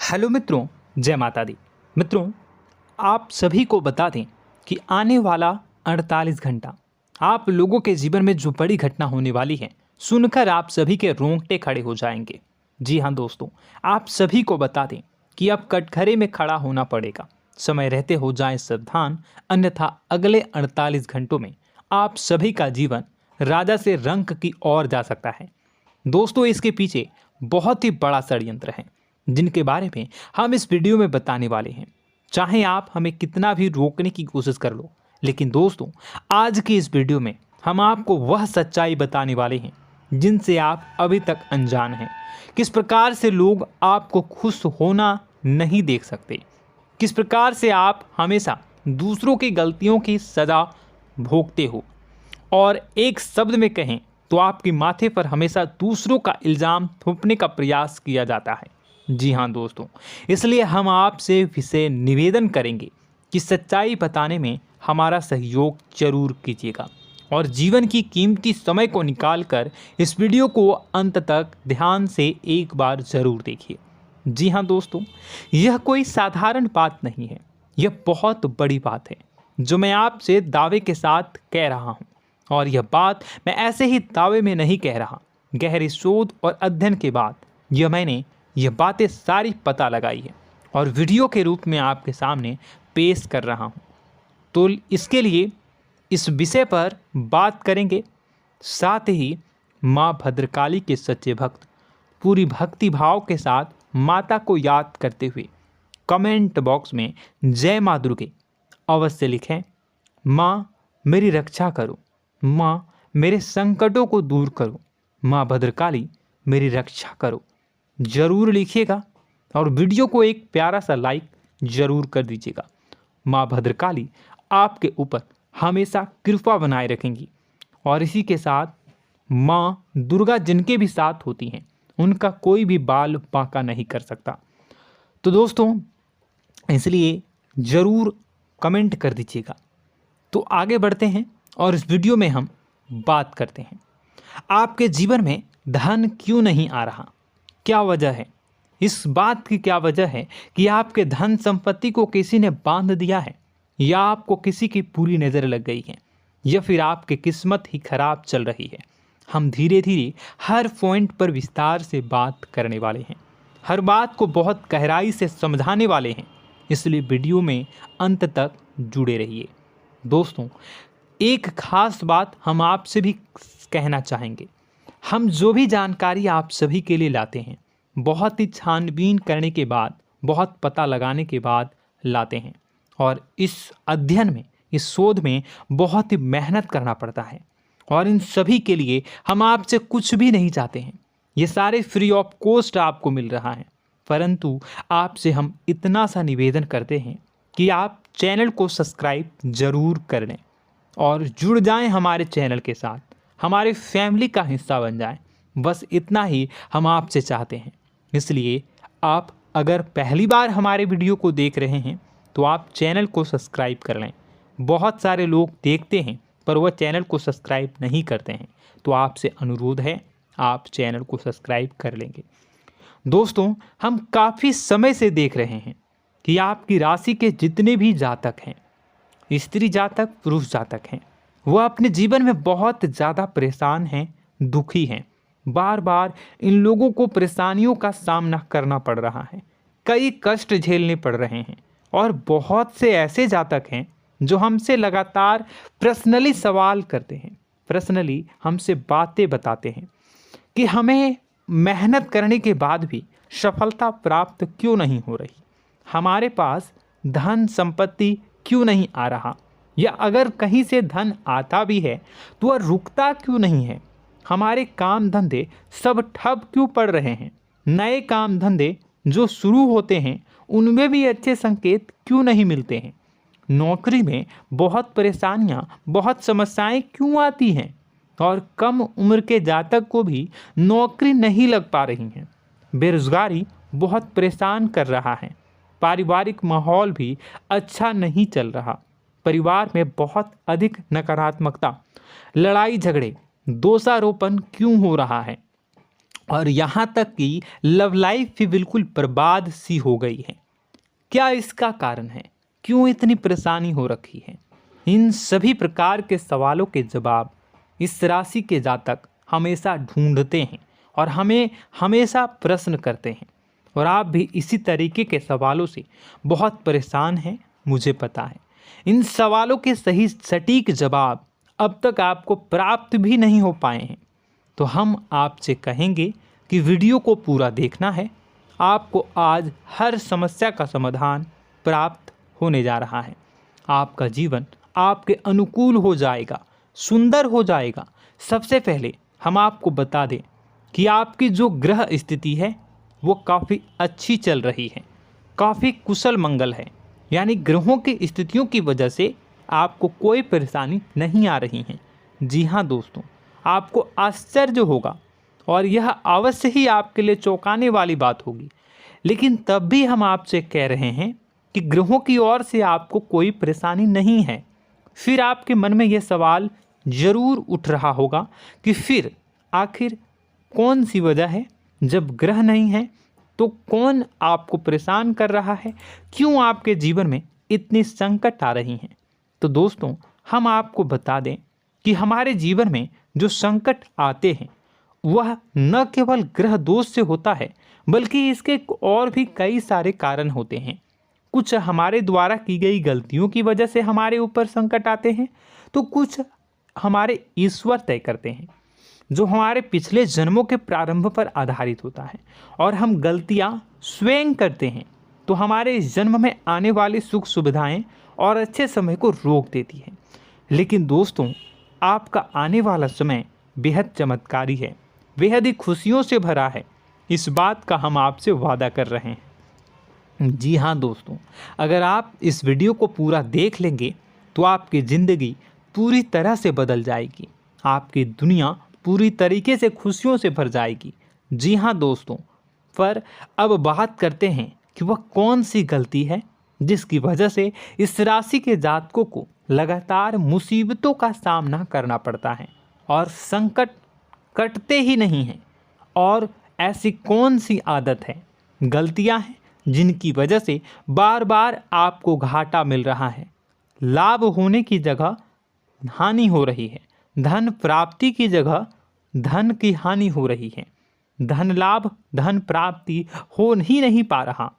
Hello मित्रों, जय माता दी। मित्रों, आप सभी को बता दें कि आने वाला 48 घंटा आप लोगों के जीवन में जो बड़ी घटना होने वाली है, सुनकर आप सभी के रोंगटे खड़े हो जाएंगे। जी हाँ दोस्तों, आप सभी को बता दें कि अब कटघरे में खड़ा होना पड़ेगा। समय रहते हो जाएं सावधान, अन्यथा अगले 48 घंटों में आप सभी का जीवन राजा से रंक की ओर जा सकता है। दोस्तों, इसके पीछे बहुत ही बड़ा षड्यंत्र है जिनके बारे में हम इस वीडियो में बताने वाले हैं। चाहे आप हमें कितना भी रोकने की कोशिश कर लो, लेकिन दोस्तों आज की इस वीडियो में हम आपको वह सच्चाई बताने वाले हैं जिनसे आप अभी तक अनजान हैं। किस प्रकार से लोग आपको खुश होना नहीं देख सकते, किस प्रकार से आप हमेशा दूसरों की गलतियों की सज़ा भोगते हो, और एक शब्द में कहें तो आपके माथे पर हमेशा दूसरों का इल्ज़ाम थोपने का प्रयास किया जाता है। जी हाँ दोस्तों, इसलिए हम आपसे विशेष निवेदन करेंगे कि सच्चाई बताने में हमारा सहयोग जरूर कीजिएगा और जीवन की कीमती समय को निकालकर इस वीडियो को अंत तक ध्यान से एक बार ज़रूर देखिए। जी हाँ दोस्तों, यह कोई साधारण बात नहीं है, यह बहुत बड़ी बात है जो मैं आपसे दावे के साथ कह रहा हूँ। और यह बात मैं ऐसे ही दावे में नहीं कह रहा, गहरी शोध और अध्ययन के बाद मैंने यह बातें सारी पता लगाई है और वीडियो के रूप में आपके सामने पेश कर रहा हूँ। तो इसके लिए इस विषय पर बात करेंगे। साथ ही माँ भद्रकाली के सच्चे भक्त पूरी भक्ति भाव के साथ माता को याद करते हुए कमेंट बॉक्स में जय माँ दुर्गे अवश्य लिखें। माँ मेरी रक्षा करो, माँ मेरे संकटों को दूर करो, माँ भद्रकाली मेरी रक्षा करो, ज़रूर लिखिएगा और वीडियो को एक प्यारा सा लाइक ज़रूर कर दीजिएगा। माँ भद्रकाली आपके ऊपर हमेशा कृपा बनाए रखेंगी और इसी के साथ माँ दुर्गा जिनके भी साथ होती हैं उनका कोई भी बाल बांका नहीं कर सकता। तो दोस्तों, इसलिए ज़रूर कमेंट कर दीजिएगा। तो आगे बढ़ते हैं और इस वीडियो में हम बात करते हैं, आपके जीवन में धन क्यों नहीं आ रहा, क्या वजह है। इस बात की क्या वजह है कि आपके धन संपत्ति को किसी ने बांध दिया है, या आपको किसी की पूरी नज़र लग गई है, या फिर आपकी किस्मत ही खराब चल रही है। हम धीरे धीरे हर पॉइंट पर विस्तार से बात करने वाले हैं, हर बात को बहुत गहराई से समझाने वाले हैं, इसलिए वीडियो में अंत तक जुड़े रहिए। दोस्तों, एक खास बात हम आपसे भी कहना चाहेंगे, हम जो भी जानकारी आप सभी के लिए लाते हैं बहुत ही छानबीन करने के बाद, बहुत पता लगाने के बाद लाते हैं, और इस अध्ययन में, इस शोध में बहुत ही मेहनत करना पड़ता है। और इन सभी के लिए हम आपसे कुछ भी नहीं चाहते हैं, ये सारे फ्री ऑफ कॉस्ट आपको मिल रहा है। परंतु आपसे हम इतना सा निवेदन करते हैं कि आप चैनल को सब्सक्राइब ज़रूर कर लें और जुड़ जाएं हमारे चैनल के साथ, हमारे फैमिली का हिस्सा बन जाएं। बस इतना ही हम आपसे चाहते हैं। इसलिए आप अगर पहली बार हमारे वीडियो को देख रहे हैं तो आप चैनल को सब्सक्राइब कर लें। बहुत सारे लोग देखते हैं पर वह चैनल को सब्सक्राइब नहीं करते हैं, तो आपसे अनुरोध है आप चैनल को सब्सक्राइब कर लेंगे। दोस्तों, हम काफ़ी समय से देख रहे हैं कि आपकी राशि के जितने भी जातक हैं, स्त्री जातक पुरुष जातक हैं, वह अपने जीवन में बहुत ज़्यादा परेशान हैं, दुखी हैं। बार बार इन लोगों को परेशानियों का सामना करना पड़ रहा है, कई कष्ट झेलने पड़ रहे हैं। और बहुत से ऐसे जातक हैं जो हमसे लगातार पर्सनली सवाल करते हैं, पर्सनली हमसे बातें बताते हैं कि हमें मेहनत करने के बाद भी सफलता प्राप्त क्यों नहीं हो रही, हमारे पास धन संपत्ति क्यों नहीं आ रहा, या अगर कहीं से धन आता भी है तो वह रुकता क्यों नहीं है, हमारे काम धंधे सब ठप क्यों पड़ रहे हैं, नए काम धंधे जो शुरू होते हैं उनमें भी अच्छे संकेत क्यों नहीं मिलते हैं, नौकरी में बहुत परेशानियां, बहुत समस्याएं क्यों आती हैं, और कम उम्र के जातक को भी नौकरी नहीं लग पा रही हैं, बेरोजगारी बहुत परेशान कर रहा है, पारिवारिक माहौल भी अच्छा नहीं चल रहा, परिवार में बहुत अधिक नकारात्मकता, लड़ाई झगड़े, दोषारोपण क्यों हो रहा है, और यहाँ तक कि लव लाइफ भी बिल्कुल बर्बाद सी हो गई है। क्या इसका कारण है? क्यों इतनी परेशानी हो रखी है? इन सभी प्रकार के सवालों के जवाब इस राशि के जातक हमेशा ढूंढते हैं और हमें हमेशा प्रश्न करते हैं। और आप भी इसी तरीके के सवालों से बहुत परेशान हैं, मुझे पता है। इन सवालों के सही सटीक जवाब अब तक आपको प्राप्त भी नहीं हो पाए हैं। तो हम आपसे कहेंगे कि वीडियो को पूरा देखना है। आपको आज हर समस्या का समाधान प्राप्त होने जा रहा है। आपका जीवन आपके अनुकूल हो जाएगा, सुंदर हो जाएगा। सबसे पहले हम आपको बता दें कि आपकी जो ग्रह स्थिति है वो काफ़ी अच्छी चल रही है, काफ़ी कुशल मंगल है। यानी ग्रहों की स्थितियों की वजह से आपको कोई परेशानी नहीं आ रही है। जी हाँ दोस्तों, आपको आश्चर्य होगा और यह अवश्य ही आपके लिए चौंकाने वाली बात होगी। लेकिन तब भी हम आपसे कह रहे हैं कि ग्रहों की ओर से आपको कोई परेशानी नहीं है। फिर आपके मन में यह सवाल जरूर उठ रहा होगा कि फिर आखिर कौन सी वजह है? जब ग्रह नहीं है तो कौन आपको परेशान कर रहा है? क्यों आपके जीवन में इतनी संकट आ रही हैं? तो दोस्तों, हम आपको बता दें कि हमारे जीवन में जो संकट आते हैं वह न केवल ग्रह दोष से होता है, बल्कि इसके और भी कई सारे कारण होते हैं। कुछ हमारे द्वारा की गई गलतियों की वजह से हमारे ऊपर संकट आते हैं, तो कुछ हमारे ईश्वर तय करते हैं, जो हमारे पिछले जन्मों के प्रारंभ पर आधारित होता है। और हम गलतियां स्वयं करते हैं तो हमारे इस जन्म में आने वाली सुख सुविधाएं और अच्छे समय को रोक देती है। लेकिन दोस्तों, आपका आने वाला समय बेहद चमत्कारी है, बेहद ही खुशियों से भरा है। इस बात का हम आपसे वादा कर रहे हैं। जी हाँ दोस्तों, अगर आप इस वीडियो को पूरा देख लेंगे तो आपकी ज़िंदगी पूरी तरह से बदल जाएगी, आपकी दुनिया पूरी तरीके से खुशियों से भर जाएगी। जी हाँ दोस्तों, पर अब बात करते हैं कि वह कौन सी गलती है जिसकी वजह से इस राशि के जातकों को लगातार मुसीबतों का सामना करना पड़ता है और संकट कटते ही नहीं हैं। और ऐसी कौन सी आदत है, गलतियां हैं जिनकी वजह से बार बार आपको घाटा मिल रहा है, लाभ होने की जगह हानि हो रही है, धन प्राप्ति की जगह धन की हानि हो रही है, धन लाभ धन प्राप्ति हो ही नहीं पा रहा,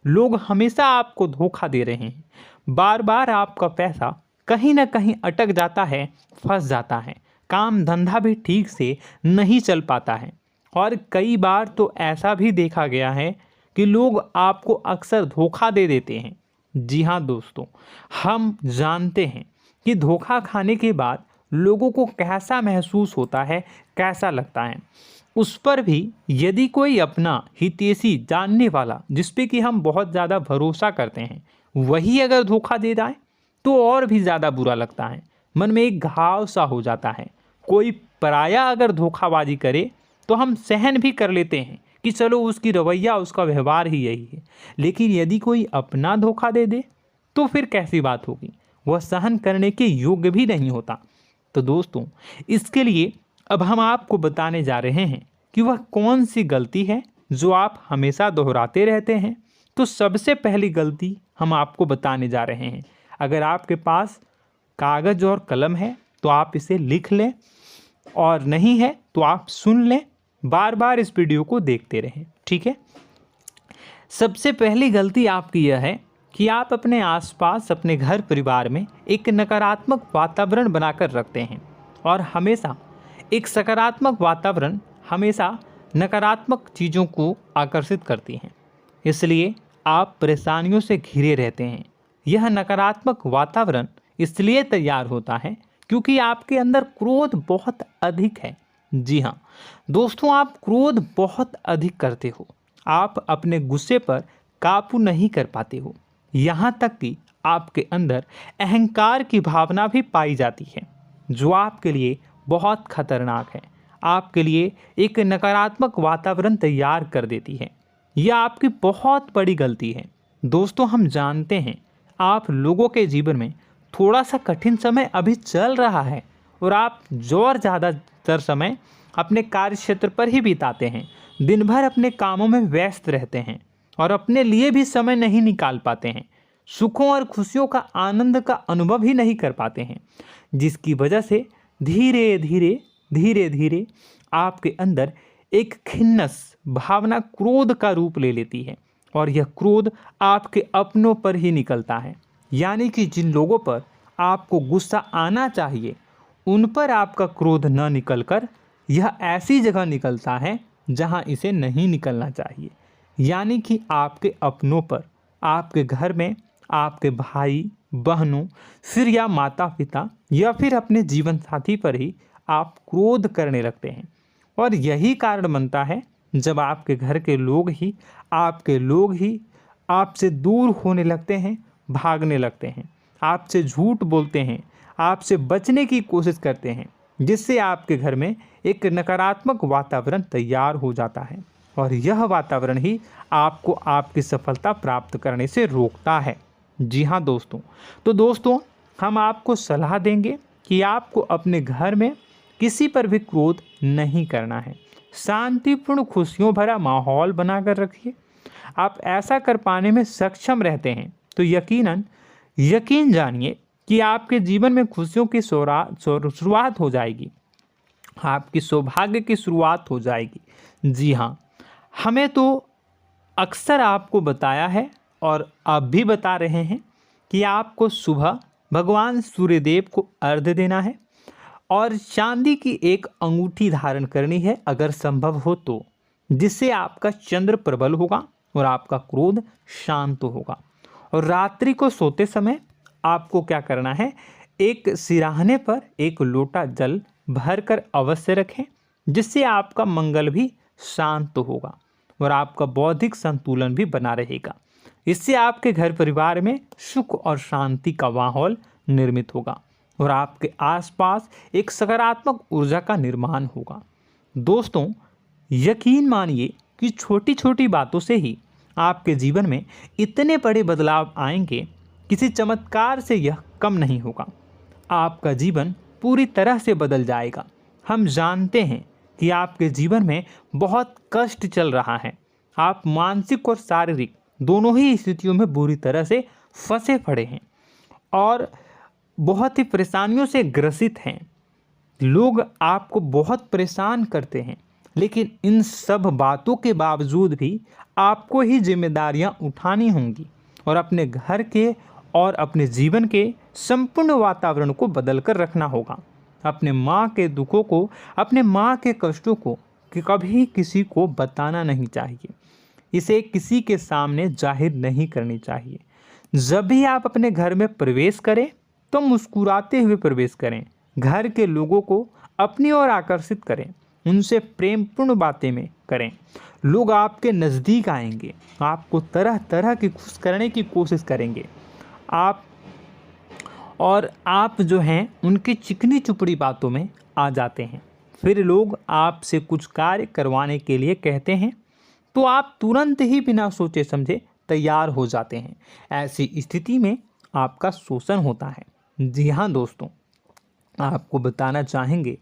लोग हमेशा आपको धोखा दे रहे हैं, बार बार आपका पैसा कहीं ना कहीं अटक जाता है, फंस जाता है, काम धंधा भी ठीक से नहीं चल पाता है। और कई बार तो ऐसा भी देखा गया है कि लोग आपको अक्सर धोखा दे देते हैं। जी हाँ दोस्तों, हम जानते हैं कि धोखा खाने के बाद लोगों को कैसा महसूस होता है, कैसा लगता है। उस पर भी यदि कोई अपना हितैषी जानने वाला, जिस पे कि हम बहुत ज़्यादा भरोसा करते हैं, वही अगर धोखा दे जाए तो और भी ज़्यादा बुरा लगता है, मन में एक घाव सा हो जाता है। कोई पराया अगर धोखाबाजी करे तो हम सहन भी कर लेते हैं कि चलो उसकी रवैया, उसका व्यवहार ही यही है। लेकिन यदि कोई अपना धोखा दे दे तो फिर कैसी बात होगी, वह सहन करने के योग्य भी नहीं होता। तो दोस्तों, इसके लिए अब हम आपको बताने जा रहे हैं कि वह कौन सी गलती है जो आप हमेशा दोहराते रहते हैं। तो सबसे पहली गलती हम आपको बताने जा रहे हैं। अगर आपके पास कागज़ और कलम है तो आप इसे लिख लें, और नहीं है तो आप सुन लें, बार बार इस वीडियो को देखते रहें, ठीक है। सबसे पहली गलती आपकी यह है कि आप अपने आसपास, अपने घर परिवार में एक नकारात्मक वातावरण बनाकर रखते हैं। और हमेशा एक सकारात्मक वातावरण हमेशा नकारात्मक चीज़ों को आकर्षित करती हैं, इसलिए आप परेशानियों से घिरे रहते हैं। यह नकारात्मक वातावरण इसलिए तैयार होता है क्योंकि आपके अंदर क्रोध बहुत अधिक है। जी हाँ दोस्तों, आप क्रोध बहुत अधिक करते हो, आप अपने गुस्से पर काबू नहीं कर पाते हो, यहाँ तक कि आपके अंदर अहंकार की भावना भी पाई जाती है, जो आपके लिए बहुत खतरनाक है, आपके लिए एक नकारात्मक वातावरण तैयार कर देती है। यह आपकी बहुत बड़ी गलती है। दोस्तों, हम जानते हैं आप लोगों के जीवन में थोड़ा सा कठिन समय अभी चल रहा है और आप और ज़्यादा अधिकतर समय अपने कार्य क्षेत्र पर ही बिताते हैं, दिन भर अपने कामों में व्यस्त रहते हैं और अपने लिए भी समय नहीं निकाल पाते हैं, सुखों और खुशियों का आनंद का अनुभव ही नहीं कर पाते हैं, जिसकी वजह से धीरे धीरे आपके अंदर एक खिन्नस भावना क्रोध का रूप ले लेती है और यह क्रोध आपके अपनों पर ही निकलता है। यानी कि जिन लोगों पर आपको गुस्सा आना चाहिए उन पर आपका क्रोध न निकलकर यह ऐसी जगह निकलता है जहां इसे नहीं निकलना चाहिए। यानी कि आपके अपनों पर, आपके घर में आपके भाई बहनों, फिर या माता पिता या फिर अपने जीवन साथी पर ही आप क्रोध करने लगते हैं। और यही कारण बनता है जब आपके घर के लोग ही आपसे दूर होने लगते हैं, भागने लगते हैं, आपसे झूठ बोलते हैं, आपसे बचने की कोशिश करते हैं, जिससे आपके घर में एक नकारात्मक वातावरण तैयार हो जाता है और यह वातावरण ही आपको आपकी सफलता प्राप्त करने से रोकता है। जी हाँ दोस्तों, तो दोस्तों हम आपको सलाह देंगे कि आपको अपने घर में किसी पर भी क्रोध नहीं करना है। शांतिपूर्ण खुशियों भरा माहौल बनाकर रखिए। आप ऐसा कर पाने में सक्षम रहते हैं तो यकीन जानिए कि आपके जीवन में खुशियों की शुरुआत हो जाएगी, आपकी सौभाग्य की शुरुआत हो जाएगी। जी हाँ, हमें तो अक्सर आपको बताया है और अब भी बता रहे हैं कि आपको सुबह भगवान सूर्यदेव को अर्घ्य देना है और चांदी की एक अंगूठी धारण करनी है अगर संभव हो तो, जिससे आपका चंद्र प्रबल होगा और आपका क्रोध शांत होगा। और रात्रि को सोते समय आपको क्या करना है, एक सिराहने पर एक लोटा जल भरकर अवश्य रखें, जिससे आपका मंगल भी शांत होगा और आपका बौद्धिक संतुलन भी बना रहेगा। इससे आपके घर परिवार में सुख और शांति का माहौल निर्मित होगा और आपके आसपास एक सकारात्मक ऊर्जा का निर्माण होगा। दोस्तों यकीन मानिए कि छोटी छोटी बातों से ही आपके जीवन में इतने बड़े बदलाव आएंगे, किसी चमत्कार से यह कम नहीं होगा। आपका जीवन पूरी तरह से बदल जाएगा। हम जानते हैं कि आपके जीवन में बहुत कष्ट चल रहा है, आप मानसिक और शारीरिक दोनों ही स्थितियों में बुरी तरह से फंसे पड़े हैं और बहुत ही परेशानियों से ग्रसित हैं। लोग आपको बहुत परेशान करते हैं, लेकिन इन सब बातों के बावजूद भी आपको ही जिम्मेदारियां उठानी होंगी और अपने घर के और अपने जीवन के संपूर्ण वातावरण को बदल कर रखना होगा। अपने माँ के दुखों को, अपने माँ के कष्टों को कभी किसी को बताना नहीं चाहिए, इसे किसी के सामने जाहिर नहीं करनी चाहिए। जब भी आप अपने घर में प्रवेश करें तो मुस्कुराते हुए प्रवेश करें, घर के लोगों को अपनी ओर आकर्षित करें, उनसे प्रेमपूर्ण बातें में करें। लोग आपके नज़दीक आएंगे, आपको तरह तरह की खुश करने की कोशिश करेंगे। आप जो हैं उनकी चिकनी चुपड़ी बातों में आ जाते हैं। फिर लोग आपसे कुछ कार्य करवाने के लिए कहते हैं तो आप तुरंत ही बिना सोचे समझे तैयार हो जाते हैं। ऐसी स्थिति में आपका शोषण होता है। जी हाँ दोस्तों, आपको बताना चाहेंगे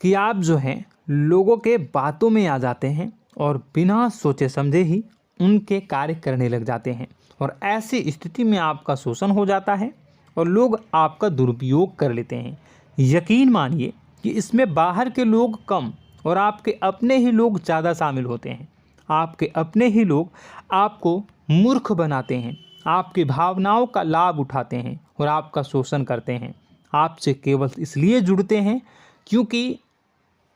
कि आप जो हैं लोगों के बातों में आ जाते हैं और बिना सोचे समझे ही उनके कार्य करने लग जाते हैं और ऐसी स्थिति में आपका शोषण हो जाता है और लोग आपका दुरुपयोग कर लेते हैं। यकीन मानिए कि इसमें बाहर के लोग कम और आपके अपने ही लोग ज़्यादा शामिल होते हैं। आपके अपने ही लोग आपको मूर्ख बनाते हैं, आपकी भावनाओं का लाभ उठाते हैं और आपका शोषण करते हैं। आपसे केवल इसलिए जुड़ते हैं क्योंकि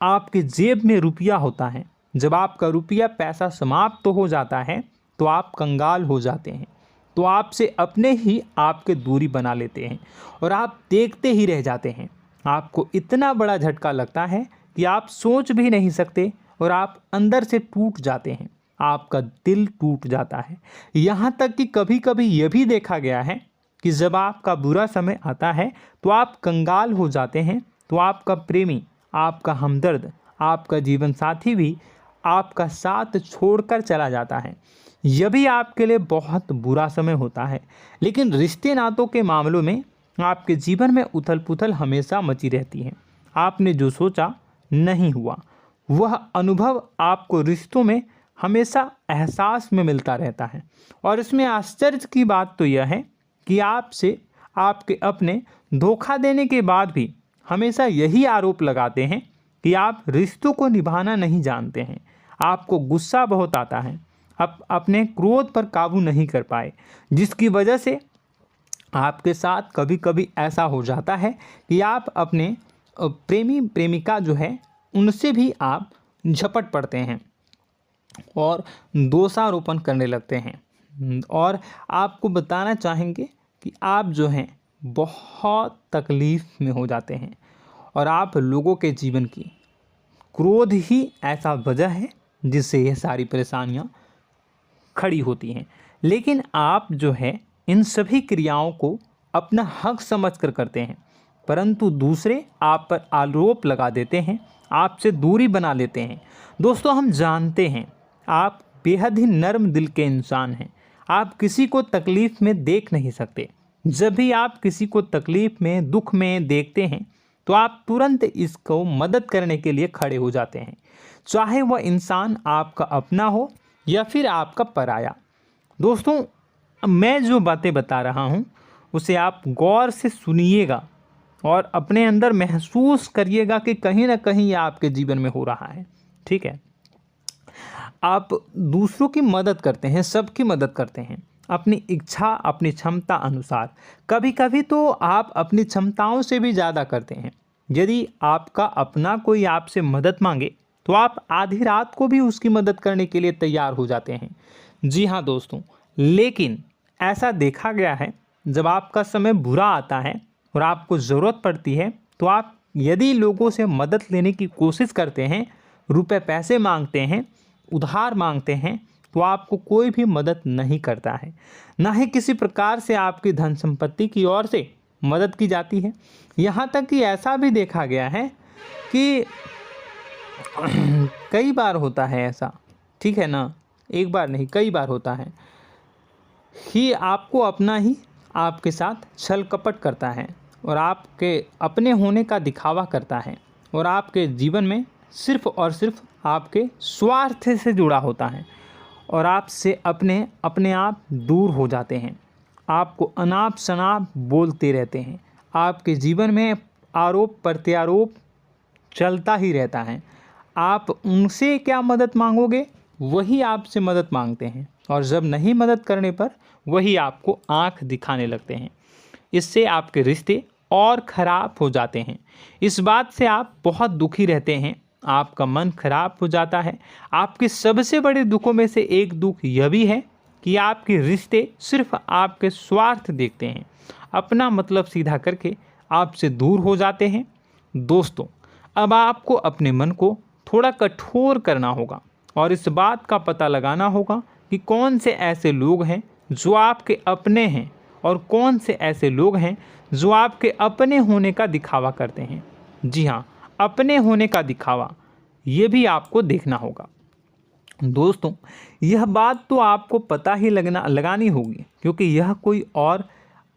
आपके जेब में रुपया होता है। जब आपका रुपया पैसा समाप्त हो जाता है तो आप कंगाल हो जाते हैं, तो आपसे अपने ही आपके दूरी बना लेते हैं और आप देखते ही रह जाते हैं। आपको इतना बड़ा झटका लगता है कि आप सोच भी नहीं सकते और आप अंदर से टूट जाते हैं, आपका दिल टूट जाता है। यहाँ तक कि कभी कभी यह भी देखा गया है कि जब आपका बुरा समय आता है तो आप कंगाल हो जाते हैं, तो आपका प्रेमी, आपका हमदर्द, आपका जीवन साथी भी आपका साथ छोड़कर चला जाता है। यह भी आपके लिए बहुत बुरा समय होता है। लेकिन रिश्ते नातों के मामलों में आपके जीवन में उथल पुथल हमेशा मची रहती है। आपने जो सोचा नहीं हुआ। वह अनुभव आपको रिश्तों में हमेशा एहसास में मिलता रहता है। और इसमें आश्चर्य की बात तो यह है कि आपसे आपके अपने धोखा देने के बाद भी हमेशा यही आरोप लगाते हैं कि आप रिश्तों को निभाना नहीं जानते हैं। आपको गुस्सा बहुत आता है, आप अपने क्रोध पर काबू नहीं कर पाए, जिसकी वजह से आपके साथ कभी कभी ऐसा हो जाता है कि आप अपने प्रेमी प्रेमिका जो है उनसे भी आप झपट पड़ते हैं और दोषारोपण करने लगते हैं। और आपको बताना चाहेंगे कि आप जो हैं बहुत तकलीफ़ में हो जाते हैं और आप लोगों के जीवन की क्रोध ही ऐसा वजह है जिससे ये सारी परेशानियां खड़ी होती हैं। लेकिन आप जो है इन सभी क्रियाओं को अपना हक समझकर करते हैं, परंतु दूसरे आप पर आरोप लगा देते हैं, आपसे दूरी बना लेते हैं। दोस्तों, हम जानते हैं आप बेहद ही नर्म दिल के इंसान हैं। आप किसी को तकलीफ़ में देख नहीं सकते। जब भी आप किसी को तकलीफ़ में, दुख में देखते हैं तो आप तुरंत इसको मदद करने के लिए खड़े हो जाते हैं, चाहे वह इंसान आपका अपना हो या फिर आपका पराया। दोस्तों, मैं जो बातें बता रहा हूँ उसे आप गौर से सुनिएगा और अपने अंदर महसूस करिएगा कि कहीं ना कहीं यह आपके जीवन में हो रहा है। ठीक है, आप दूसरों की मदद करते हैं, सबकी मदद करते हैं अपनी इच्छा, अपनी क्षमता अनुसार। कभी कभी तो आप अपनी क्षमताओं से भी ज़्यादा करते हैं। यदि आपका अपना कोई आपसे मदद मांगे तो आप आधी रात को भी उसकी मदद करने के लिए तैयार हो जाते हैं। जी हाँ दोस्तों, लेकिन ऐसा देखा गया है जब आपका समय बुरा आता है और आपको ज़रूरत पड़ती है तो आप यदि लोगों से मदद लेने की कोशिश करते हैं, रुपए पैसे मांगते हैं, उधार मांगते हैं, तो आपको कोई भी मदद नहीं करता है। ना ही किसी प्रकार से आपकी धन संपत्ति की ओर से मदद की जाती है। यहाँ तक कि ऐसा भी देखा गया है कि कई बार होता है ऐसा, ठीक है ना, एक बार नहीं कई बार होता है कि आपको अपना ही आपके साथ छल कपट करता है और आपके अपने होने का दिखावा करता है और आपके जीवन में सिर्फ और सिर्फ आपके स्वार्थ से जुड़ा होता है और आपसे अपने आप दूर हो जाते हैं। आपको अनाप शनाप बोलते रहते हैं। आपके जीवन में आरोप प्रत्यारोप चलता ही रहता है। आप उनसे क्या मदद मांगोगे, वही आपसे मदद मांगते हैं और जब नहीं मदद करने पर वही आपको आंख दिखाने लगते हैं। इससे आपके रिश्ते और ख़राब हो जाते हैं। इस बात से आप बहुत दुखी रहते हैं, आपका मन खराब हो जाता है। आपके सबसे बड़े दुखों में से एक दुख यह भी है कि आपके रिश्ते सिर्फ आपके स्वार्थ देखते हैं, अपना मतलब सीधा करके आपसे दूर हो जाते हैं। दोस्तों, अब आपको अपने मन को थोड़ा कठोर करना होगा और इस बात का पता लगाना होगा कि कौन से ऐसे लोग हैं जो आपके अपने हैं और कौन से ऐसे लोग हैं जो आपके अपने होने का दिखावा करते हैं। जी हाँ, अपने होने का दिखावा, ये भी आपको देखना होगा। दोस्तों, यह बात तो आपको पता ही लगानी होगी, क्योंकि यह कोई और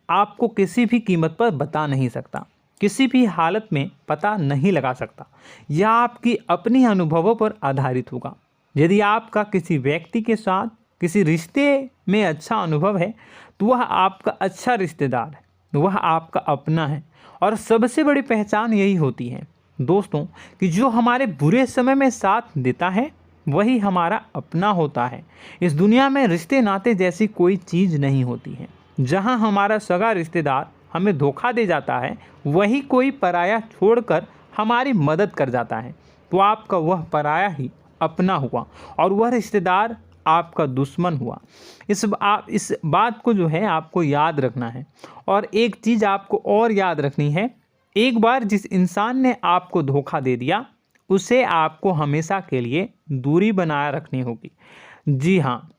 आपको किसी भी कीमत पर बता नहीं सकता, किसी भी हालत में पता नहीं लगा सकता। यह आपकी अपनी अनुभवों पर आधारित होगा। यदि आपका किसी व्यक्ति के साथ किसी रिश्ते में अच्छा अनुभव है तो वह आपका अच्छा रिश्तेदार है, वह आपका अपना है। और सबसे बड़ी पहचान यही होती है दोस्तों कि जो हमारे बुरे समय में साथ देता है वही हमारा अपना होता है। इस दुनिया में रिश्ते नाते जैसी कोई चीज़ नहीं होती है। जहां हमारा सगा रिश्तेदार हमें धोखा दे जाता है, वही कोई पराया छोड़कर हमारी मदद कर जाता है, तो आपका वह पराया ही अपना हुआ और वह रिश्तेदार आपका दुश्मन हुआ। इस बात को जो है आपको याद रखना है। और एक चीज़ आपको और याद रखनी है, एक बार जिस इंसान ने आपको धोखा दे दिया उसे आपको हमेशा के लिए दूरी बनाए रखनी होगी। जी हाँ,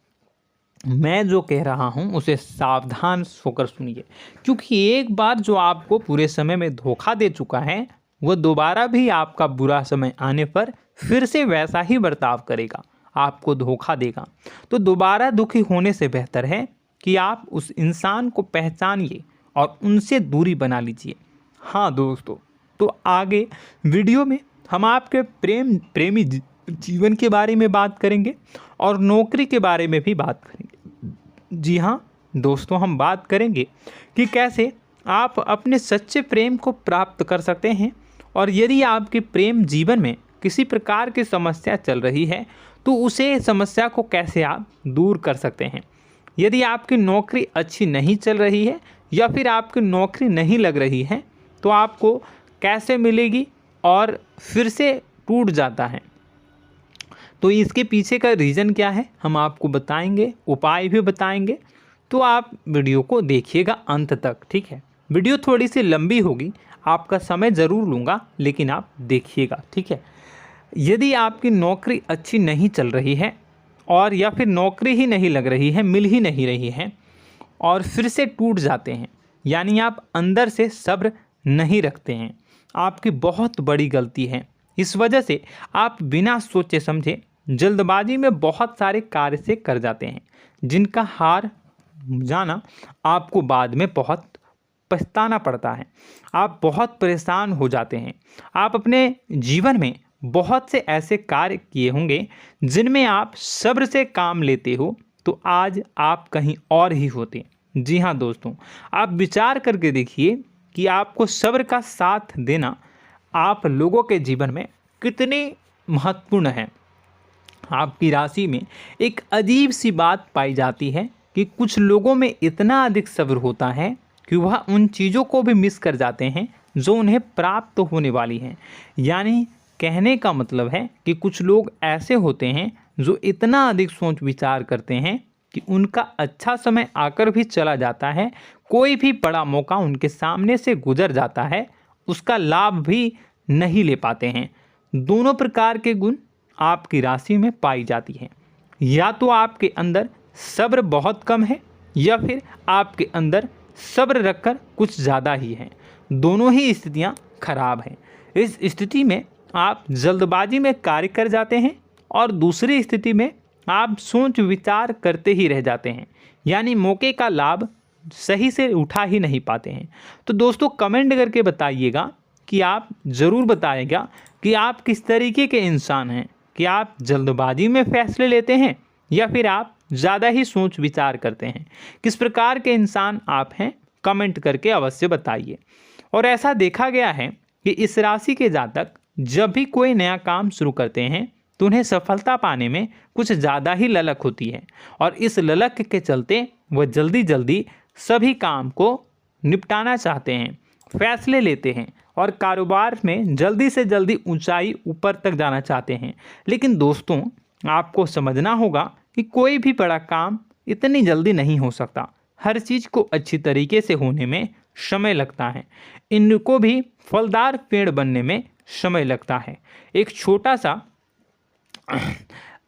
मैं जो कह रहा हूँ उसे सावधान होकर सुनिए, क्योंकि एक बार जो आपको पूरे समय में धोखा दे चुका है वह दोबारा भी आपका बुरा समय आने पर फिर से वैसा ही बर्ताव करेगा, आपको धोखा देगा। तो दोबारा दुखी होने से बेहतर है कि आप उस इंसान को पहचानिए और उनसे दूरी बना लीजिए। हाँ दोस्तों, तो आगे वीडियो में हम आपके प्रेमी जीवन के बारे में बात करेंगे और नौकरी के बारे में भी बात करेंगे। जी हाँ दोस्तों, हम बात करेंगे कि कैसे आप अपने सच्चे प्रेम को प्राप्त कर सकते हैं, और यदि आपके प्रेम जीवन में किसी प्रकार की समस्या चल रही है तो उसे समस्या को कैसे आप दूर कर सकते हैं। यदि आपकी नौकरी अच्छी नहीं चल रही है या फिर आपकी नौकरी नहीं लग रही है तो आपको कैसे मिलेगी और फिर से टूट जाता है, तो इसके पीछे का रीज़न क्या है हम आपको बताएंगे, उपाय भी बताएंगे। तो आप वीडियो को देखिएगा अंत तक, ठीक है। वीडियो थोड़ी सी लंबी होगी, आपका समय ज़रूर लूँगा, लेकिन आप देखिएगा, ठीक है। यदि आपकी नौकरी अच्छी नहीं चल रही है और या फिर नौकरी ही नहीं लग रही है, मिल ही नहीं रही है और फिर से टूट जाते हैं, यानी आप अंदर से सब्र नहीं रखते हैं, आपकी बहुत बड़ी गलती है। इस वजह से आप बिना सोचे समझे जल्दबाजी में बहुत सारे कार्य से कर जाते हैं, जिनका हार जाना आपको बाद में बहुत पछताना पड़ता है। आप बहुत परेशान हो जाते हैं। आप अपने जीवन में बहुत से ऐसे कार्य किए होंगे जिनमें आप सब्र से काम लेते हो, तो आज आप कहीं और ही होते। जी हाँ दोस्तों, आप विचार करके देखिए कि आपको सब्र का साथ देना आप लोगों के जीवन में कितने महत्वपूर्ण है। आपकी राशि में एक अजीब सी बात पाई जाती है कि कुछ लोगों में इतना अधिक सब्र होता है कि वह उन चीज़ों को भी मिस कर जाते हैं जो उन्हें प्राप्त होने वाली हैं। यानी कहने का मतलब है कि कुछ लोग ऐसे होते हैं जो इतना अधिक सोच विचार करते हैं कि उनका अच्छा समय आकर भी चला जाता है, कोई भी बड़ा मौका उनके सामने से गुजर जाता है, उसका लाभ भी नहीं ले पाते हैं। दोनों प्रकार के गुण आपकी राशि में पाई जाती हैं। या तो आपके अंदर सब्र बहुत कम है या फिर आपके अंदर सब्र रखकर कुछ ज़्यादा ही है। दोनों ही स्थितियाँ खराब हैं। इस स्थिति में आप जल्दबाजी में कार्य कर जाते हैं और दूसरी स्थिति में आप सोच विचार करते ही रह जाते हैं, यानी मौके का लाभ सही से उठा ही नहीं पाते हैं। तो दोस्तों कमेंट करके बताइएगा कि आप ज़रूर बताइएगा कि आप किस तरीके के इंसान हैं, कि आप जल्दबाजी में फैसले लेते हैं या फिर आप ज़्यादा ही सोच विचार करते हैं। किस प्रकार के इंसान आप हैं, कमेंट करके अवश्य बताइए। और ऐसा देखा गया है कि इस राशि के जातक जब भी कोई नया काम शुरू करते हैं तो उन्हें सफलता पाने में कुछ ज़्यादा ही ललक होती है, और इस ललक के चलते वह जल्दी जल्दी सभी काम को निपटाना चाहते हैं, फैसले लेते हैं और कारोबार में जल्दी से जल्दी ऊंचाई ऊपर तक जाना चाहते हैं। लेकिन दोस्तों आपको समझना होगा कि कोई भी बड़ा काम इतनी जल्दी नहीं हो सकता। हर चीज़ को अच्छी तरीके से होने में समय लगता है। इनको भी फलदार पेड़ बनने में समय लगता है। एक छोटा सा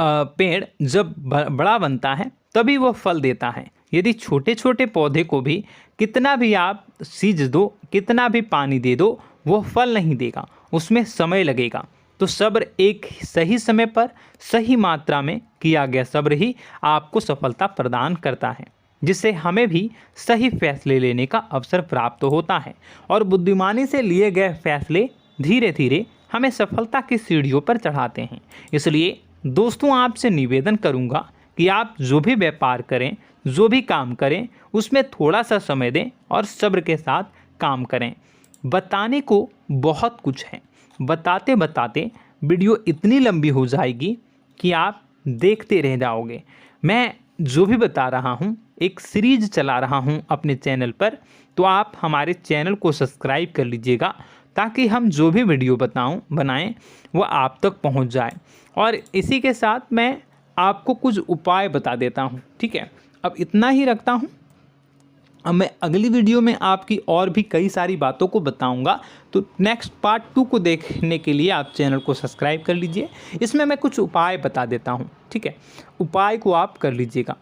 पेड़ जब बड़ा बनता है तभी वह फल देता है। यदि छोटे छोटे पौधे को भी कितना भी आप सींच दो, कितना भी पानी दे दो, वो फल नहीं देगा, उसमें समय लगेगा। तो सब्र एक सही समय पर सही मात्रा में किया गया सब्र ही आपको सफलता प्रदान करता है, जिससे हमें भी सही फैसले लेने का अवसर प्राप्त होता है। और बुद्धिमानी से लिए गए फैसले धीरे धीरे हमें सफलता की सीढ़ियों पर चढ़ाते हैं। इसलिए दोस्तों आपसे निवेदन करूंगा कि आप जो भी व्यापार करें, जो भी काम करें, उसमें थोड़ा सा समय दें और सब्र के साथ काम करें। बताने को बहुत कुछ है, बताते बताते वीडियो इतनी लंबी हो जाएगी कि आप देखते रह जाओगे। मैं जो भी बता रहा हूँ एक सीरीज चला रहा हूँ अपने चैनल पर, तो आप हमारे चैनल को सब्सक्राइब कर लीजिएगा ताकि हम जो भी वीडियो बनाएं वो आप तक पहुँच जाए। और इसी के साथ मैं आपको कुछ उपाय बता देता हूँ, ठीक है। अब इतना ही रखता हूँ। अब मैं अगली वीडियो में आपकी और भी कई सारी बातों को बताऊंगा। तो नेक्स्ट पार्ट 2 को देखने के लिए आप चैनल को सब्सक्राइब कर लीजिए। इसमें मैं कुछ उपाय बता देता हूं, ठीक है। उपाय को आप कर लीजिएगा।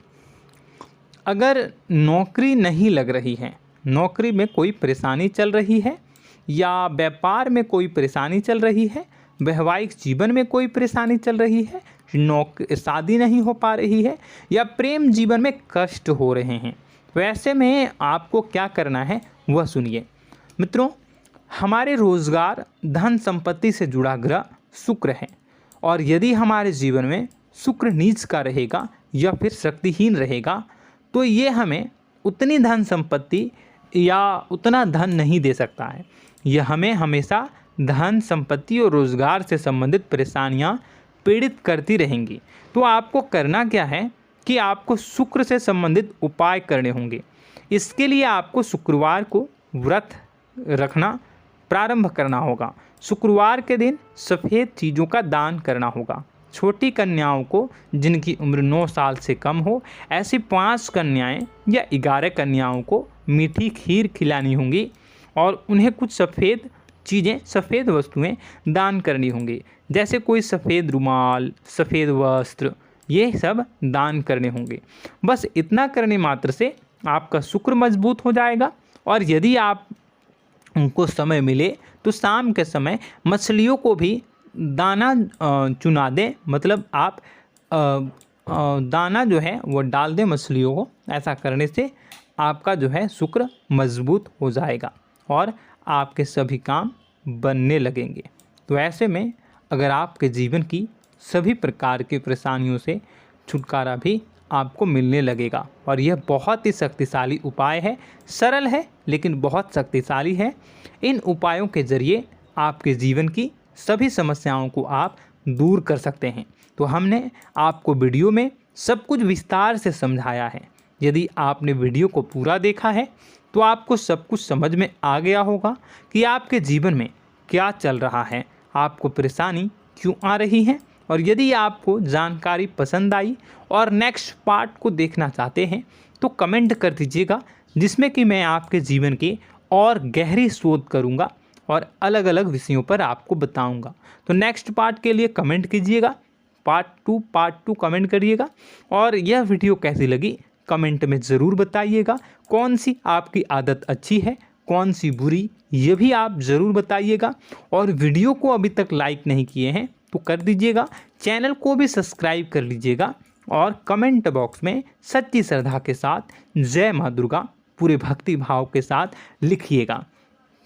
अगर नौकरी नहीं लग रही है, नौकरी में कोई परेशानी चल रही है, या व्यापार में कोई परेशानी चल रही है, वैवाहिक जीवन में कोई परेशानी चल रही है, शादी नहीं हो पा रही है, या प्रेम जीवन में कष्ट हो रहे हैं, वैसे में आपको क्या करना है वह सुनिए। मित्रों, हमारे रोजगार धन संपत्ति से जुड़ा ग्रह शुक्र है, और यदि हमारे जीवन में शुक्र नीच का रहेगा या फिर शक्तिहीन रहेगा तो ये हमें उतनी धन संपत्ति या उतना धन नहीं दे सकता है। यह हमें हमेशा धन संपत्ति और रोजगार से संबंधित परेशानियां पीड़ित करती रहेंगी। तो आपको करना क्या है कि आपको शुक्र से संबंधित उपाय करने होंगे। इसके लिए आपको शुक्रवार को व्रत रखना प्रारंभ करना होगा। शुक्रवार के दिन सफ़ेद चीज़ों का दान करना होगा। छोटी कन्याओं को जिनकी उम्र 9 साल से कम हो, ऐसी 5 कन्याएं या 11 कन्याओं को मीठी खीर खिलानी होंगी और उन्हें कुछ सफ़ेद चीज़ें, सफ़ेद वस्तुएं दान करनी होंगी, जैसे कोई सफ़ेद रुमाल, सफ़ेद वस्त्र, ये सब दान करने होंगे। बस इतना करने मात्र से आपका शुक्र मजबूत हो जाएगा। और यदि आप उनको समय मिले तो शाम के समय मछलियों को भी दाना चुना दें, मतलब आप दाना जो है वो डाल दें मछलियों को। ऐसा करने से आपका जो है शुक्र मजबूत हो जाएगा और आपके सभी काम बनने लगेंगे। तो ऐसे में अगर आपके जीवन की सभी प्रकार की परेशानियों से छुटकारा भी आपको मिलने लगेगा। और यह बहुत ही शक्तिशाली उपाय है, सरल है लेकिन बहुत शक्तिशाली है। इन उपायों के ज़रिए आपके जीवन की सभी समस्याओं को आप दूर कर सकते हैं। तो हमने आपको वीडियो में सब कुछ विस्तार से समझाया है। यदि आपने वीडियो को पूरा देखा है तो आपको सब कुछ समझ में आ गया होगा कि आपके जीवन में क्या चल रहा है, आपको परेशानी क्यों आ रही है। और यदि आपको जानकारी पसंद आई और नेक्स्ट पार्ट को देखना चाहते हैं तो कमेंट कर दीजिएगा, जिसमें कि मैं आपके जीवन की और गहरी शोध करूंगा और अलग अलग विषयों पर आपको बताऊंगा। तो नेक्स्ट पार्ट के लिए कमेंट कीजिएगा, पार्ट टू कमेंट करिएगा। और यह वीडियो कैसी लगी कमेंट में ज़रूर बताइएगा। कौन सी आपकी आदत अच्छी है, कौन सी बुरी, ये भी आप ज़रूर बताइएगा। और वीडियो को अभी तक लाइक नहीं किए हैं तो कर दीजिएगा, चैनल को भी सब्सक्राइब कर लीजिएगा और कमेंट बॉक्स में सच्ची श्रद्धा के साथ जय माँ दुर्गा पूरे भक्ति भाव के साथ लिखिएगा।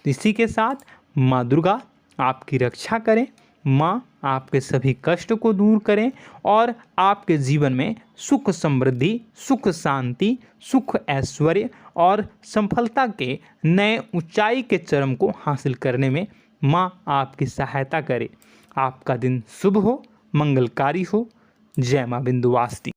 इसी के साथ माँ दुर्गा आपकी रक्षा करें, माँ आपके कष्ट कष्ट को दूर करें और आपके जीवन में सुख समृद्धि, सुख शांति, सुख ऐश्वर्य और सफलता के नए ऊंचाई के चरम को हासिल करने में माँ आपकी सहायता करे। आपका दिन शुभ हो, मंगलकारी हो। जय माँ विंध्यवासिनी।